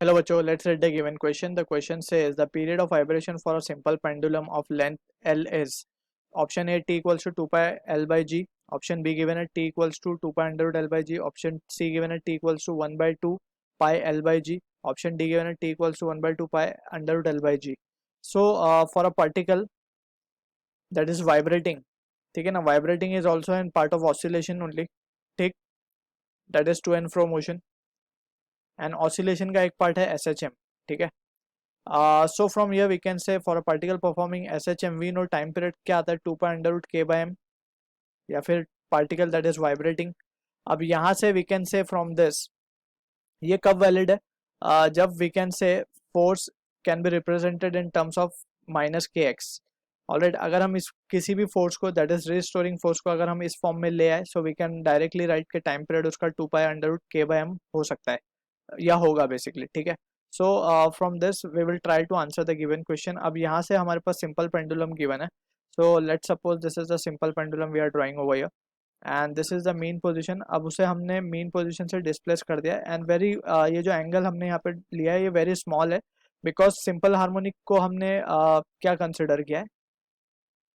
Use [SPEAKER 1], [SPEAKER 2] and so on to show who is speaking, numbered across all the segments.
[SPEAKER 1] Hello बच्चों, let's read the given question. The question says the period of vibration for a simple pendulum of length L is option A t equals to 2 pi L by G, option B given at t equals to 2 pi under root L by G, option C given at t equals to 1 by 2 pi L by G, option D given at t equals to 1 by 2 pi under root L by G. So for a particle that is vibrating, ठीक है ना, vibrating is also in part of oscillation only, ठीक, that is to and fro motion, and oscillation का एक part है SHM, ठीक है. So from here we can say for a particle performing SHM we know time period क्या आता है 2 pi under root k by m या फिर particle that is vibrating. अब यहाँ से we can say from this ये कब valid है, जब we can say force can be represented in terms of minus kx. Alright, अगर हम इस किसी भी फोर्स को दैट इज रिस्टोरिंग फोर्स को अगर हम इस फॉर्म में ले आए so we can directly write के टाइम पीरियड उसका 2 पाई अंडर रूट के बाय एम हो सकता है या होगा बेसिकली, ठीक है. So from this we will try to answer the given question. अब यहाँ से हमारे पास सिंपल पेंडुलम गिवन है. So let's suppose this is the simple pendulum we are drawing over here and this is the mean position. अब उसे हमने mean position से डिस्प्लेस कर दिया एंड वेरी ये जो एंगल हमने यहाँ पे लिया है ये वेरी स्मॉल है बिकॉज सिंपल हार्मोनिक को हमने क्या कंसिडर किया है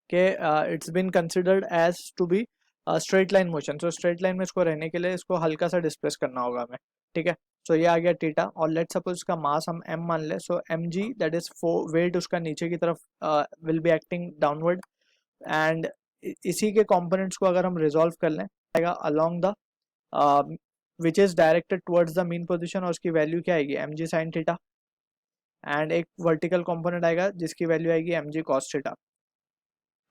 [SPEAKER 1] कि it's been considered as to be straight line motion. So straight line में इसको रहने के लिए इसको हल्का सा डिस्प्लेस करना होगा हमें, ठीक है. सो ये आ गया थीटा और लेट सपोज इसका मास हम m मान ले. सो mg दैट इज वेट उसका नीचे की तरफ will be acting downward and इसी के कंपोनेंट्स को अगर हम रिजॉल्व कर लें आएगा along the which is directed towards the mean position और उसकी वैल्यू क्या आएगी mg साइन थीटा एंड एक वर्टिकल कंपोनेंट आएगा जिसकी वैल्यू आएगी mg कॉस थीटा,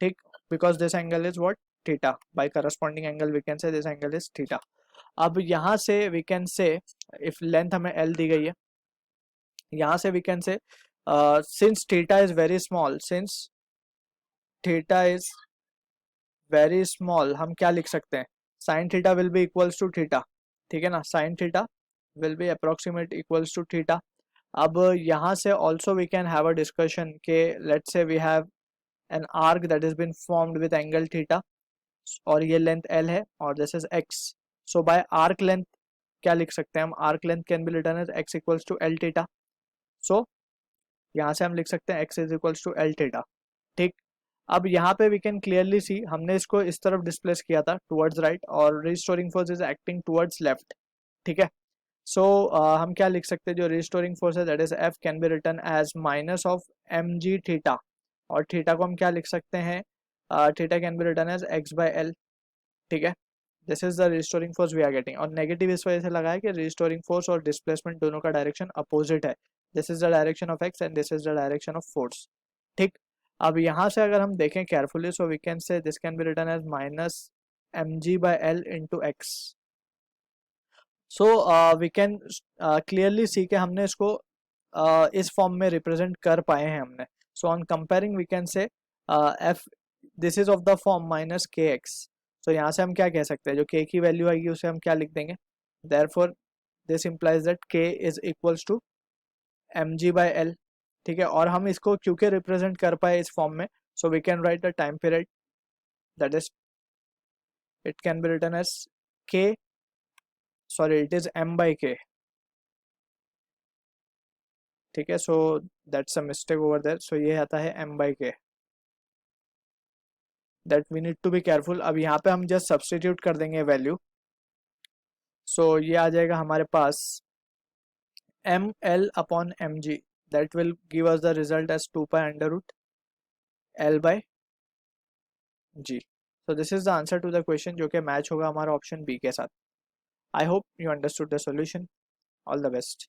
[SPEAKER 1] ठीक, because this angle is what theta by corresponding angle we can say this angle is theta. अब यहाँ से we can say if length हमें l दी गई है यहाँ से we can say since theta is very small, since theta is very small हम क्या लिख सकते हैं sine theta will be equals to theta, ठीक है ना. Sine theta will be approximate equals to theta. अब यहाँ से also we can have a discussion के let's say we have an arc that is been formed with angle theta और ये length l है और this is x. So by arc length क्या लिख सकते हैं हम, arc length can be written as x equals to l theta. So यहाँ से हम लिख सकते हैं x is equals to l theta, ठीक. अब यहाँ पे वी कैन क्लियरली सी हमने इसको इस तरफ डिस्प्लेस किया था टुवर्ड्स राइट और restoring force is acting towards left, ठीक है. सो हम क्या लिख सकते हैं जो रिस्टोरिंग फोर्स है that is f can be written as minus of mg theta और थीटा को हम क्या लिख सकते हैं theta can be written as x by l, ठीक है. This is the restoring force we are getting और नेगेटिव इस वजह से लगा है कि रिस्टोरिंग फोर्स और डिस्प्लेसमेंट दोनों का डायरेक्शन अपोजिट है. This is the direction of x and this is the direction of force, ठीक. अब यहाँ से अगर हम देखें carefully so we can say this can be written as minus mg by l into x. So we can clearly see के हमने इसको इस फॉर्म में रिप्रेजेंट कर पाए हैं हमने. So on comparing we can say f this is of the form minus kx. So यहाँ से हम क्या कह सकते हैं जो k की वैल्यू आएगी उसे हम क्या लिख देंगे therefore this implies that k is equals to mg by l, ठीक है. और हम इसको क्योंकि रिप्रेजेंट कर पाए इस फॉर्म में so we can write the time period that is it can be written as k, sorry it is m by k, ठीक है. So that's a mistake over there. So ये आता है m by k that we need to be careful. अब यहाँ पे हम just substitute कर देंगे वैल्यू. सो ये आ जाएगा हमारे पास M L upon M G that will give us the result as 2 pi under root l by g. So this is the answer to the question जो कि मैच होगा हमारा ऑप्शन बी के साथ. I hope you understood the solution. All the best.